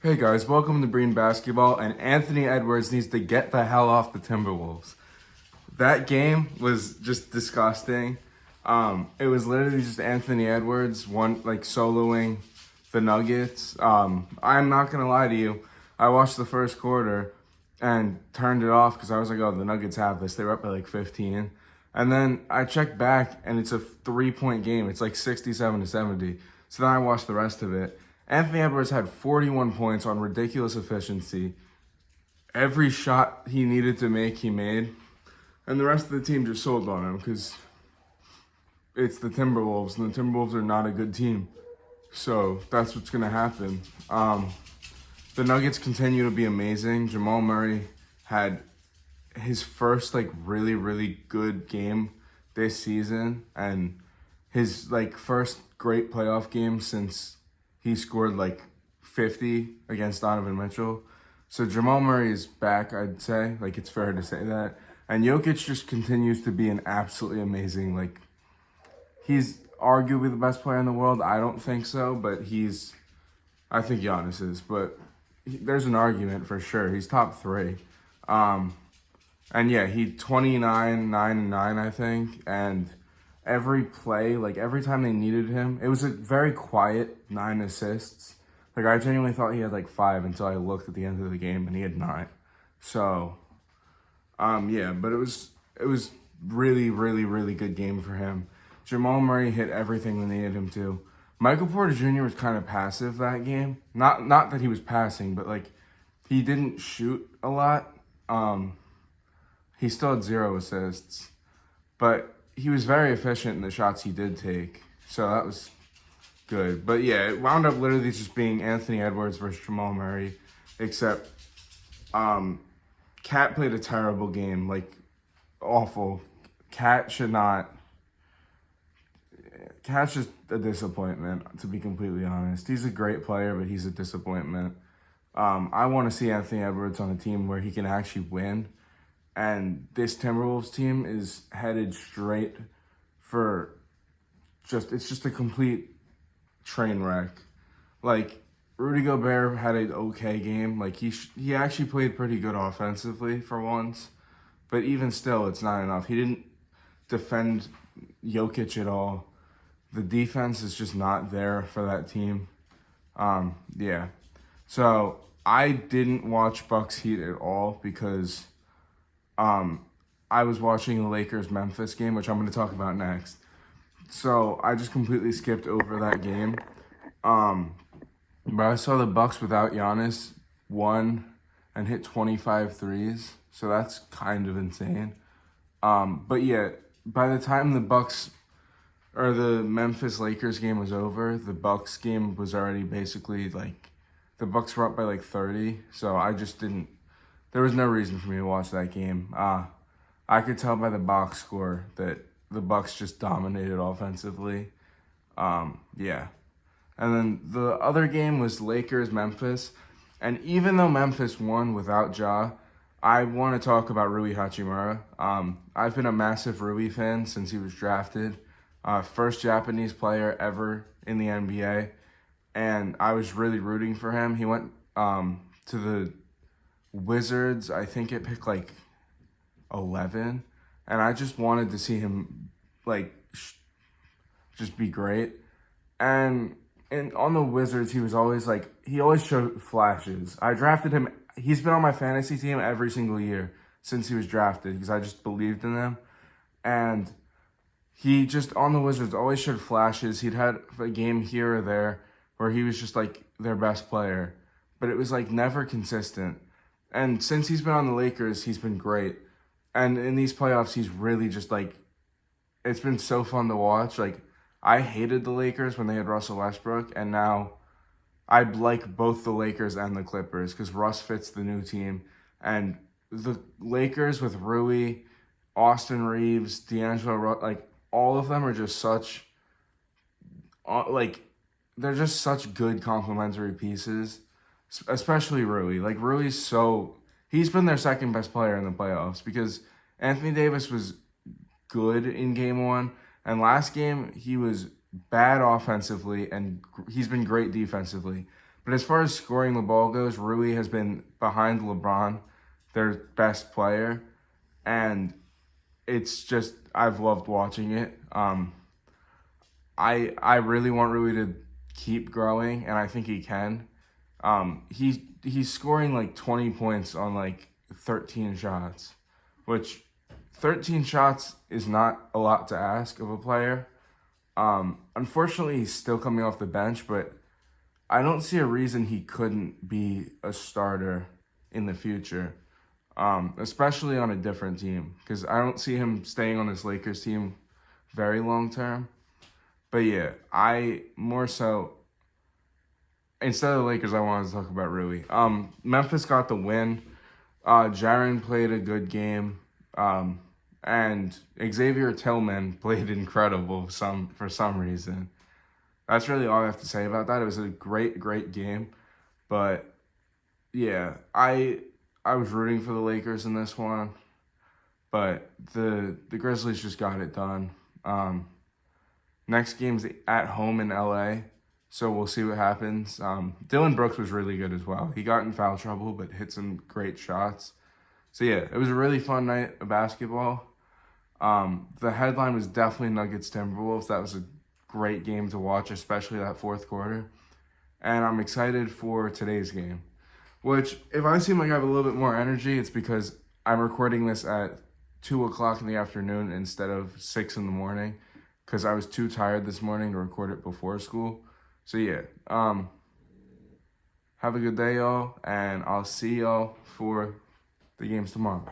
Hey guys, welcome to Breen Basketball, and Anthony Edwards needs to get the hell off the Timberwolves. That game was just disgusting. It was literally just Anthony Edwards soloing the Nuggets. I'm not gonna lie to you, I watched the first quarter and turned it off because I was like, oh, the Nuggets have this. They were up by like 15. And then I checked back and it's a 3-point game. It's like 67-70. So then I watched the rest of it. Anthony Edwards had 41 points on ridiculous efficiency. Every shot he needed to make, he made. And the rest of the team just sold on him because it's the Timberwolves, and the Timberwolves are not a good team. So that's what's going to happen. The Nuggets continue to be amazing. Jamal Murray had his first really, really good game this season, and his first great playoff game since he scored 50 against Donovan Mitchell. So Jamal Murray is back, I'd say. It's fair to say that. And Jokic just continues to be an absolutely amazing, he's arguably the best player in the world. I don't think so, but I think Giannis is. But there's an argument for sure. He's top 3. And yeah, he 29, 9, and 9, I think. And every play, every time they needed him, it was a very quiet 9 assists. I genuinely thought he had 5 until I looked at the end of the game and he had 9. So, yeah, but it was really, really, really good game for him. Jamal Murray hit everything they needed him to. Michael Porter Jr. was kind of passive that game. Not that he was passing, but he didn't shoot a lot. He still had 0 assists, but he was very efficient in the shots he did take. So that was good. But yeah, it wound up literally just being Anthony Edwards versus Jamal Murray, except Cat played a terrible game, awful. Cat's just a disappointment, to be completely honest. He's a great player, but he's a disappointment. I want to see Anthony Edwards on a team where he can actually win. And this Timberwolves team is headed straight for it's just a complete train wreck. Rudy Gobert had an okay game. He actually played pretty good offensively for once. But even still, it's not enough. He didn't defend Jokic at all. The defense is just not there for that team. Yeah. So I didn't watch Bucks Heat at all because I was watching the Lakers-Memphis game, which I'm going to talk about next. So I just completely skipped over that game. But I saw the Bucks without Giannis won and hit 25 threes. So that's kind of insane. But yeah, by the time the Memphis Lakers game was over, the Bucks game was already basically the Bucks were up by 30. So I just didn't. There was no reason for me to watch that game. I could tell by the box score that the Bucks just dominated offensively. Yeah. And then the other game was Lakers-Memphis. And even though Memphis won without Ja, I want to talk about Rui Hachimura. I've been a massive Rui fan since he was drafted. First Japanese player ever in the NBA. And I was really rooting for him. He went to the Wizards, I think it picked 11, and I just wanted to see him just be great. And on the Wizards, he was always he always showed flashes. I drafted him. He's been on my fantasy team every single year since he was drafted because I just believed in him. And he just on the Wizards always showed flashes. He'd had a game here or there where he was just their best player, but it was never consistent. And since he's been on the Lakers, he's been great. And in these playoffs, he's really just it's been so fun to watch. I hated the Lakers when they had Russell Westbrook, and now I like both the Lakers and the Clippers because Russ fits the new team. And the Lakers with Rui, Austin Reeves, D'Angelo, all of them are just such, they're just such good complementary pieces. Especially Rui. He's been their second best player in the playoffs because Anthony Davis was good in game 1. And last game, he was bad offensively and he's been great defensively. But as far as scoring the ball goes, Rui has been behind LeBron, their best player, and it's just I've loved watching it. I really want Rui to keep growing, and I think he can. He's scoring like 20 points on like 13 shots, which 13 shots is not a lot to ask of a player. Unfortunately, he's still coming off the bench, but I don't see a reason he couldn't be a starter in the future, especially on a different team, because I don't see him staying on this Lakers team very long term. But yeah, I more so, instead of the Lakers, I wanted to talk about Rui. Memphis got the win. Jaren played a good game. And Xavier Tillman played incredible for some reason. That's really all I have to say about that. It was a great game. But yeah, I was rooting for the Lakers in this one. But the Grizzlies just got it done. Next game's at home in LA. So we'll see what happens. Dylan Brooks was really good as well. He got in foul trouble, but hit some great shots. So yeah, it was a really fun night of basketball. The headline was definitely Nuggets Timberwolves. That was a great game to watch, especially that fourth quarter. And I'm excited for today's game, which if I seem like I have a little bit more energy, it's because I'm recording this at 2 o'clock in the afternoon instead of 6 in the morning, because I was too tired this morning to record it before school. So yeah, have a good day, y'all, and I'll see y'all for the games tomorrow.